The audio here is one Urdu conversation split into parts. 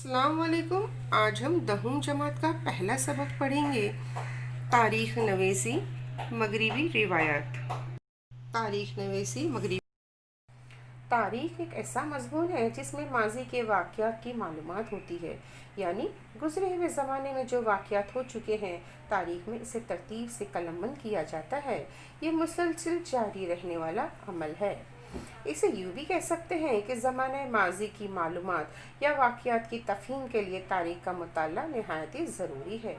السلام علیکم۔ آج ہم 10ویں جماعت کا پہلا سبق پڑھیں گے، تاریخ نویسی مغربی روایات۔ تاریخ نویسی مغربی تاریخ ایک ایسا مضمون ہے جس میں ماضی کے واقعات کی معلومات ہوتی ہے، یعنی گزرے ہوئے زمانے میں جو واقعات ہو چکے ہیں تاریخ میں اسے ترتیب سے قلم بند کیا جاتا ہے۔ یہ مسلسل جاری رہنے والا عمل ہے۔ اسے یوں بھی کہہ سکتے ہیں کہ زمانہ ماضی کی معلومات یا واقعات کی تفہیم کے لیے تاریخ کا مطالعہ نہایت ضروری ہے،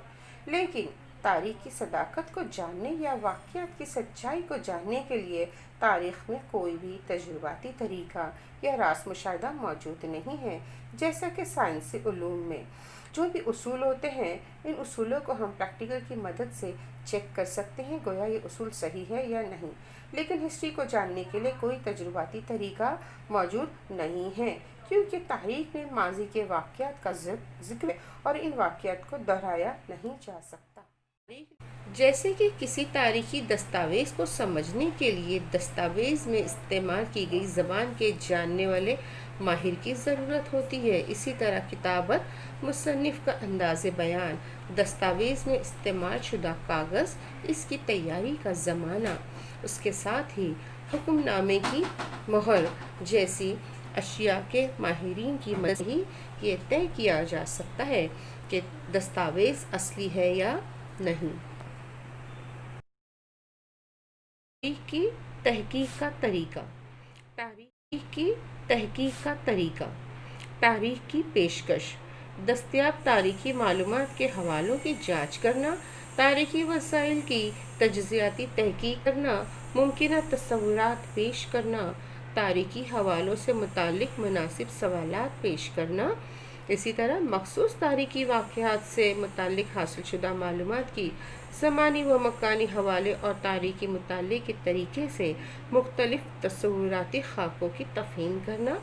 لیکن تاریخ کی صداقت کو جاننے یا واقعات کی سچائی کو جاننے کے لیے تاریخ میں کوئی بھی تجرباتی طریقہ یا راست مشاہدہ موجود نہیں ہے۔ جیسا کہ سائنسی علوم میں جو بھی اصول ہوتے ہیں، ان اصولوں کو ہم پریکٹیکل کی مدد سے چیک کر سکتے ہیں گویا یہ اصول صحیح ہے یا نہیں، لیکن ہسٹری کو جاننے کے لیے کوئی تجرباتی طریقہ موجود نہیں ہے، کیونکہ تاریخ میں ماضی کے واقعات کا ذکر ہے اور ان واقعات کو دہرایا نہیں جا سکتا۔ جیسے کہ کسی تاریخی دستاویز کو سمجھنے کے لیے دستاویز میں استعمال کی گئی زبان کے جاننے والے ماہر کی ضرورت ہوتی ہے، اسی طرح کتابت مصنف کا انداز بیان، دستاویز میں استعمال شدہ کاغذ، اس کی تیاری کا زمانہ، اس کے ساتھ ہی حکم نامے کی مہر جیسی اشیاء کے ماہرین کی مدد سے ہی یہ طے کیا جا سکتا ہے کہ دستاویز اصلی ہے یا نہیں۔ تاریخ کی تحقیق کا طریقہ تاریخ کی پیشکش، دستیاب تاریخی معلومات کے حوالوں کی جانچ کرنا، تاریخی وسائل کی تجزیاتی تحقیق کرنا، ممکنہ تصورات پیش کرنا، تاریخی حوالوں سے متعلق مناسب سوالات پیش کرنا، اسی طرح مخصوص تاریخی واقعات سے متعلق حاصل شدہ معلومات کی زمانی و مکانی حوالے اور تاریخی مطالعے کے طریقے سے مختلف تصوراتی خاکوں کی تفہیم کرنا،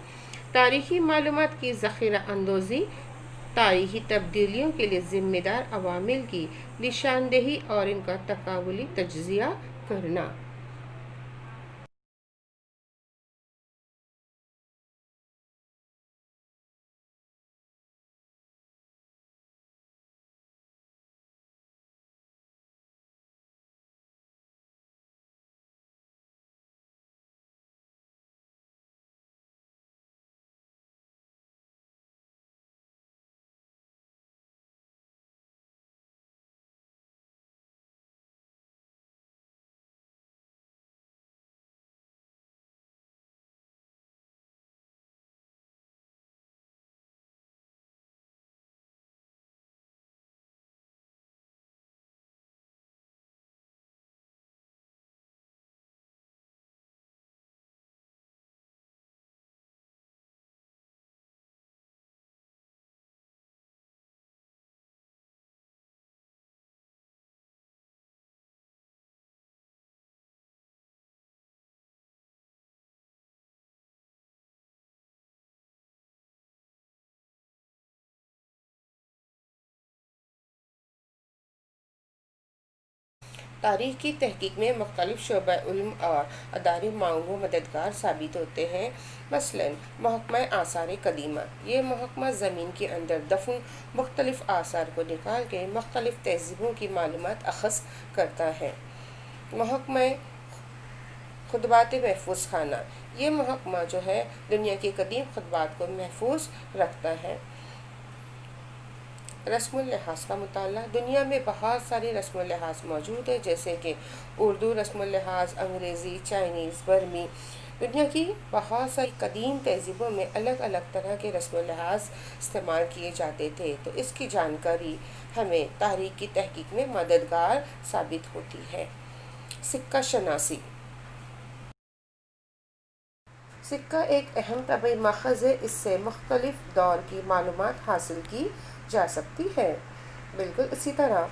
تاریخی معلومات کی ذخیرہ اندوزی، تاریخی تبدیلیوں کے لیے ذمہ دار عوامل کی نشاندہی اور ان کا تقابلی تجزیہ کرنا۔ تاریخ کی تحقیق میں مختلف شعبہ علم اور ادارے معاون و مددگار ثابت ہوتے ہیں۔ مثلاً محکمہ آثار قدیمہ، یہ محکمہ زمین کے اندر دفن مختلف آثار کو نکال کے مختلف تہذیبوں کی معلومات اخذ کرتا ہے۔ محکمہ خطبات محفوظ خانہ، یہ محکمہ جو ہے دنیا کے قدیم خطبات کو محفوظ رکھتا ہے۔ رسم اللحاظ کا مطالعہ، دنیا میں بہت سارے رسم اللحاظ موجود ہیں، جیسے کہ اردو رسم اللحاظ، انگریزی، چائنیز، برمی۔ دنیا کی بہت ساری قدیم تہذیبوں میں الگ الگ طرح کے رسم اللحاظ استعمال کیے جاتے تھے، تو اس کی جانکاری ہمیں تاریخ کی تحقیق میں مددگار ثابت ہوتی ہے۔ سکہ شناسی، سکہ ایک اہم طبعی ماخذ ہے، اس سے مختلف دور کی معلومات حاصل کی جا سکتی ہے۔ بالکل اسی طرح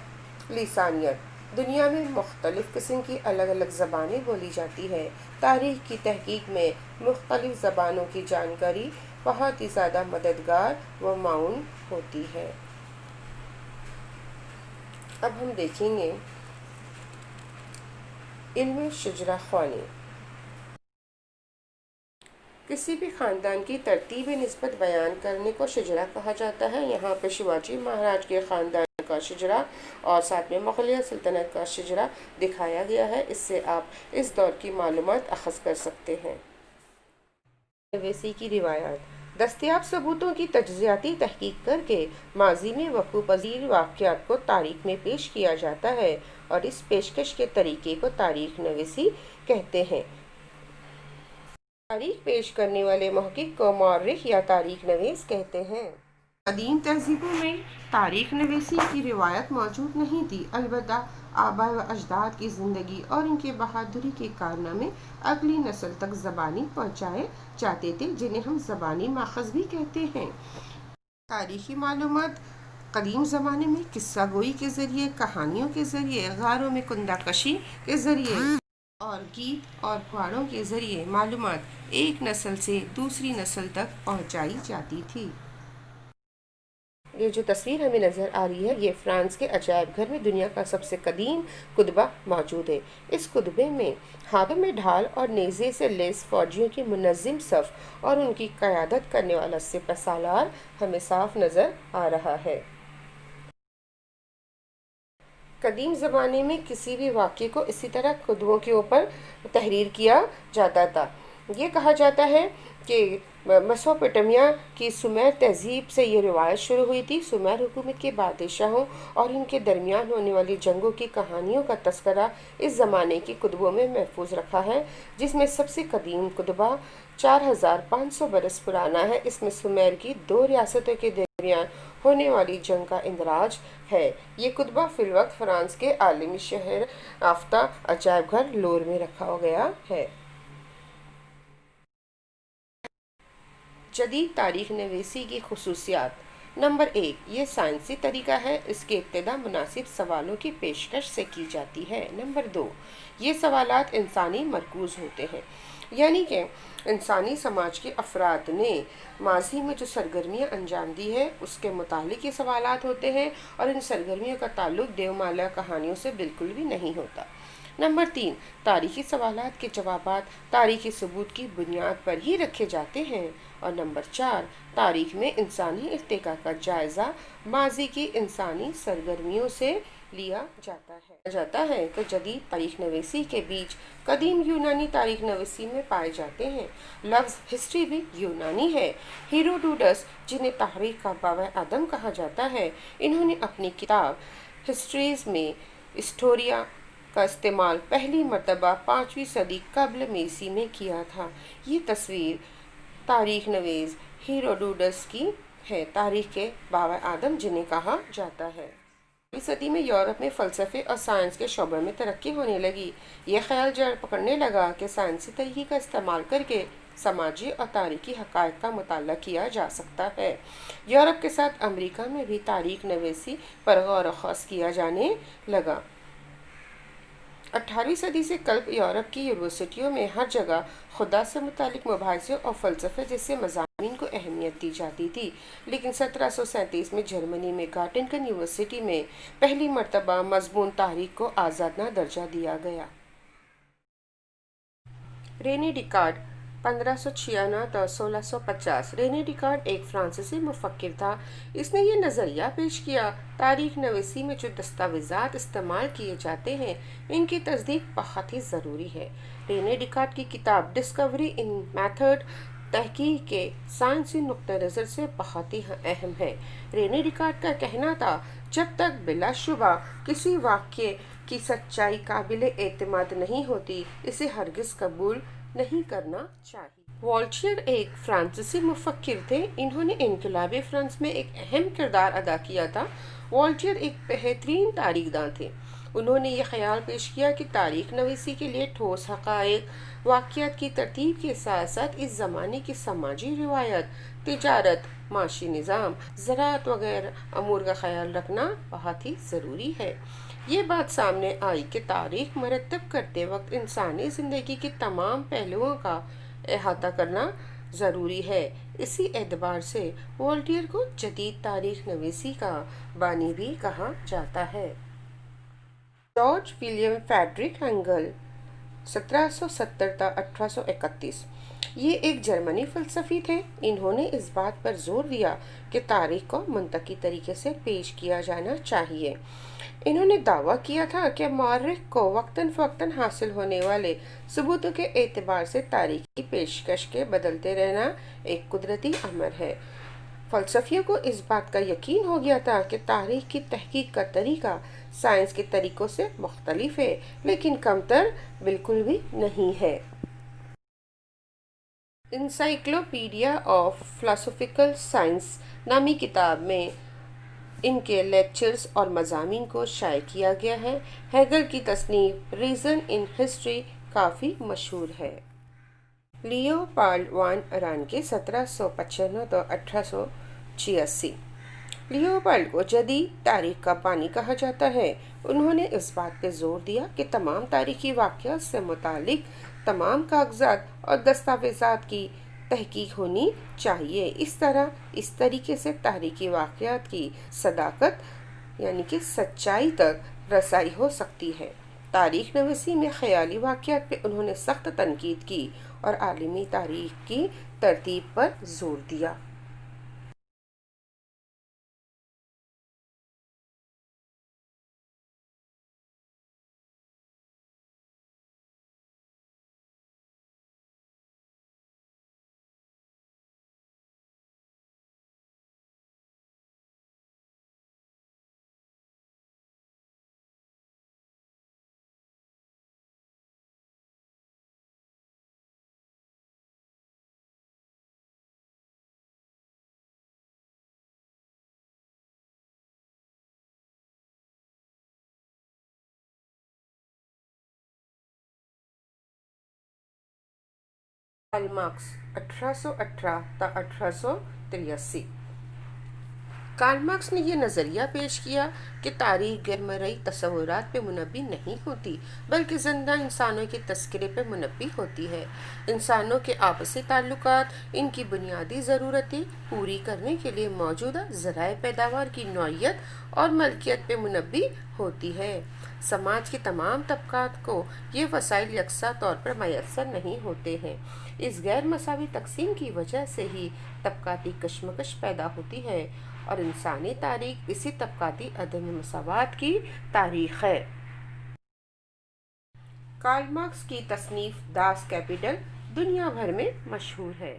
لسانیت، دنیا میں مختلف قسم کی الگ الگ زبانیں بولی جاتی ہیں، تاریخ کی تحقیق میں مختلف زبانوں کی جانکاری بہت ہی زیادہ مددگار و معاون ہوتی ہے۔ اب ہم دیکھیں گے علم شجرہ خوانی۔ کسی بھی خاندان کی ترتیب نسبت بیان کرنے کو شجرا کہا جاتا ہے۔ یہاں پہ شیواجی مہاراج کے خاندان کا شجرا اور ساتھ میں مغلیہ سلطنت کا شجرا دکھایا گیا ہے۔ اس سے آپ اس دور کی معلومات اخذ کر سکتے ہیں۔ نویسی کی روایات، دستیاب ثبوتوں کی تجزیاتی تحقیق کر کے ماضی میں وقوع پذیر واقعات کو تاریخ میں پیش کیا جاتا ہے اور اس پیشکش کے طریقے کو تاریخ نویسی کہتے ہیں۔ تاریخ پیش کرنے والے محقق کو مورخ یا تاریخ نویس کہتے ہیں۔ قدیم تہذیبوں میں تاریخ نویسی کی روایت موجود نہیں تھی، البتہ آباء و اجداد کی زندگی اور ان کے بہادری کے کارنامے اگلی نسل تک زبانی پہنچائے جاتے تھے، جنہیں ہم زبانی ماخذ بھی کہتے ہیں۔ تاریخی معلومات قدیم زمانے میں قصہ گوئی کے ذریعے، کہانیوں کے ذریعے، غاروں میں کندہ کشی کے ذریعے اور گیت اور پھواڑوں کے ذریعے معلومات ایک نسل سے دوسری نسل تک پہنچائی جاتی تھی۔ یہ جو تصویر ہمیں نظر آ رہی ہے، یہ فرانس کے عجائب گھر میں دنیا کا سب سے قدیم کتبہ موجود ہے۔ اس کتبے میں ہاتھوں میں ڈھال اور نیزے سے لیس فوجیوں کی منظم صف اور ان کی قیادت کرنے والا سپہ سالار ہمیں صاف نظر آ رہا ہے۔ قدیم زمانے میں کسی بھی واقعے کو اسی طرح کتبوں کے اوپر تحریر کیا جاتا تھا۔ یہ کہا جاتا ہے کہ میسوپوٹیمیا کی سومیر تہذیب سے یہ روایت شروع ہوئی تھی۔ سومیر حکومت کے بادشاہوں اور ان کے درمیان ہونے والی جنگوں کی کہانیوں کا تذکرہ اس زمانے کی کتبوں میں محفوظ رکھا ہے، جس میں سب سے قدیم کتبہ 4500 برس پرانا ہے۔ اس میں سومیر کی 2 ریاستوں کے درمیان ہونے والی جنگ کا اندراج ہے۔ یہ کتبہ فی الوقت فرانس کے عالمی شہر یافتہ عجائب گھر لور میں رکھا گیا ہے۔ جدید تاریخ نویسی کی خصوصیات۔ نمبر 1، یہ سائنسی طریقہ ہے۔ اس کی ابتدا مناسب سوالوں کی پیشکش سے کی جاتی ہے۔ نمبر 2، یہ سوالات انسانی مرکوز ہوتے ہیں، یعنی کہ انسانی سماج کے افراد نے ماضی میں جو سرگرمیاں انجام دی ہے اس کے متعلق یہ سوالات ہوتے ہیں، اور ان سرگرمیوں کا تعلق دیومالا کہانیوں سے بالکل بھی نہیں ہوتا۔ نمبر 3، تاریخی سوالات کے جوابات تاریخی ثبوت کی بنیاد پر ہی رکھے جاتے ہیں۔ اور نمبر 4، تاریخ میں انسانی ارتقاء کا جائزہ ماضی کی انسانی سرگرمیوں سے لیا جاتا ہے کہ جدید تاریخ نویسی کے بیج قدیم یونانی تاریخ نویسی میں پائے جاتے ہیں۔ لفظ ہسٹری بھی یونانی ہے۔ ہیروڈوٹس، جنہیں تاریخ کا بابا آدم کہا جاتا ہے، انہوں نے اپنی کتاب ہسٹریز میں اسٹوریا کا استعمال پہلی مرتبہ 5ویں صدی قبل مسیح میں کیا تھا۔ یہ تصویر تاریخ نویس ہیروڈوٹس کی ہے، تاریخ کے بابا آدم جنہیں کہا جاتا ہے۔ 5ویں صدی میں یورپ میں فلسفے اور سائنس کے شعبے میں ترقی ہونے لگی۔ یہ خیال جڑ پکڑنے لگا کہ سائنسی طریقے کا استعمال کر کے سماجی اور تاریخی حقائق کا مطالعہ کیا جا سکتا ہے۔ یورپ کے ساتھ امریکہ میں بھی تاریخ نویسی پر غور و خوض کیا جانے لگا۔ 18ویں صدی سے قبل یورپ کی یونیورسٹیوں میں ہر جگہ خدا سے متعلق مباحثے اور فلسفے جیسے مضامین کو اہمیت دی جاتی تھی، لیکن 1737 میں جرمنی میں گاٹنگن یونیورسٹی میں پہلی مرتبہ مضمون تاریخ کو آزادانہ درجہ دیا گیا۔ رینے ڈیکارٹ 1596 تا 1650۔ رینے ڈیکارٹ ایک فرانسیسی مفکر تھا۔ اس نے یہ نظریہ پیش کیا، تاریخ نویسی میں جو دستاویزات استعمال کیے جاتے ہیں ان کی تصدیق بہت ہی ضروری ہے۔ رینے ڈیکارٹ کی کتاب ڈسکوری ان میتھڈ تحقیق کے سائنسی نقطہ نظر سے بہت ہی اہم ہے۔ رینے ڈیکارٹ کا کہنا تھا، جب تک بلا شبہ کسی واقعے کی سچائی قابل اعتماد نہیں ہوتی، اسے ہرگز قبول نہیں کرنا چاہیے۔ والٹیئر ایک فرانسیسی مفکر تھے۔ انہوں نے انقلابی فرانس میں ایک اہم کردار ادا کیا تھا۔ والٹیئر ایک بہترین تاریخ داں تھے۔ انہوں نے یہ خیال پیش کیا کہ تاریخ نویسی کے لیے ٹھوس حقائق، واقعات کی ترتیب کے ساتھ ساتھ اس زمانے کی سماجی روایت، تجارت، معاشی نظام، زراعت وغیرہ امور کا خیال رکھنا بہت ہی ضروری ہے۔ یہ بات سامنے آئی کہ تاریخ مرتب کرتے وقت انسانی زندگی کے تمام پہلوؤں کا احاطہ کرنا ضروری ہے۔ اسی اعتبار سے والٹیئر کو جدید تاریخ نویسی کا بانی بھی کہا جاتا ہے۔ جارج ولیم فریڈرک ہیگل 1770 تا 1831۔ یہ ایک جرمنی فلسفی تھے۔ انہوں نے اس بات پر زور دیا کہ تاریخ کو منطقی طریقے سے پیش کیا جانا چاہیے۔ انہوں نے دعویٰ کیا تھا کہ مورخ کو وقتاً فوقتاً حاصل ہونے والے ثبوتوں کے اعتبار سے تاریخ کی پیشکش کے بدلتے رہنا ایک قدرتی امر ہے۔ فلسفیوں کو اس بات کا یقین ہو گیا تھا کہ تاریخ کی تحقیق کا طریقہ سائنس کے طریقوں سے مختلف ہے، لیکن کمتر بالکل بھی نہیں ہے۔ انسائکلوپیڈیا آف فلاسفیکل سائنس نامی کتاب میں ان کے لیکچرز اور مضامین کو شائع کیا گیا ہے۔ ہیگل کی تصنیف ریزن ان ہسٹری کافی مشہور ہے۔ لیوپالڈ وان رانکے 1795 تو 1886۔ لیوپالڈ کو جدید تاریخ کا بانی کہا جاتا ہے۔ انہوں نے اس بات پہ زور دیا کہ تمام تاریخی واقعات سے متعلق تمام کاغذات اور دستاویزات کی تحقیق ہونی چاہیے۔ اس طریقے سے تاریخی واقعات کی صداقت یعنی کہ سچائی تک رسائی ہو سکتی ہے۔ تاریخ نویسی میں خیالی واقعات پہ انہوں نے سخت تنقید کی اور عالمی تاریخ کی ترتیب پر زور دیا۔ کارل مارکس 1818 تا 1883۔ کارل مارکس نے یہ نظریہ پیش کیا کہ تاریخ غیر مرئی تصورات پہ منبی نہیں ہوتی، بلکہ زندہ انسانوں کے تذکرے پہ منبی ہوتی ہے۔ انسانوں کے آپسی تعلقات ان کی بنیادی ضرورتیں پوری کرنے کے لیے موجودہ ذرائع پیداوار کی نوعیت اور ملکیت پہ منبی ہوتی ہے۔ سماج کے تمام طبقات کو یہ وسائل یکساں طور پر میسر نہیں ہوتے ہیں۔ اس غیر مساوی تقسیم کی وجہ سے ہی طبقاتی کشمکش پیدا ہوتی ہے اور انسانی تاریخ اسی طبقاتی عدم مساوات کی تاریخ ہے۔ کارل مارکس کی تصنیف داس کیپیٹل دنیا بھر میں مشہور ہے۔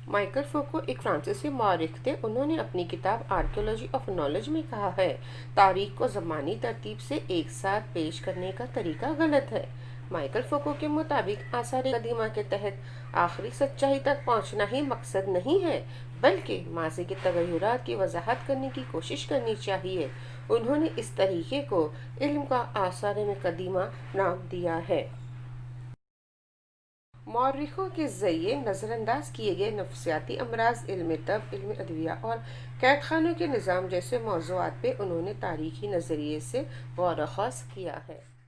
مائیکل فوکو ایک فرانسیسی مورخ تھے۔ انہوں نے اپنی کتاب آرکیالوجی آف نالج میں کہا ہے، تاریخ کو زمانی ترتیب سے ایک ساتھ پیش کرنے کا طریقہ غلط ہے۔ مائیکل فوکو کے مطابق آثار قدیمہ کے تحت آخری سچائی تک پہنچنا ہی مقصد نہیں ہے، بلکہ ماضی کے تغیرات کی وضاحت کرنے کی کوشش کرنی چاہیے۔ انہوں نے اس طریقے کو علم کا آثار قدیمہ نام دیا ہے۔ مورخوں کے ذریعے نظر انداز کیے گئے نفسیاتی امراض، علم طب، علم ادویہ اور قید خانوں کے نظام جیسے موضوعات پہ انہوں نے تاریخی نظریے سے غور و خوض کیا ہے۔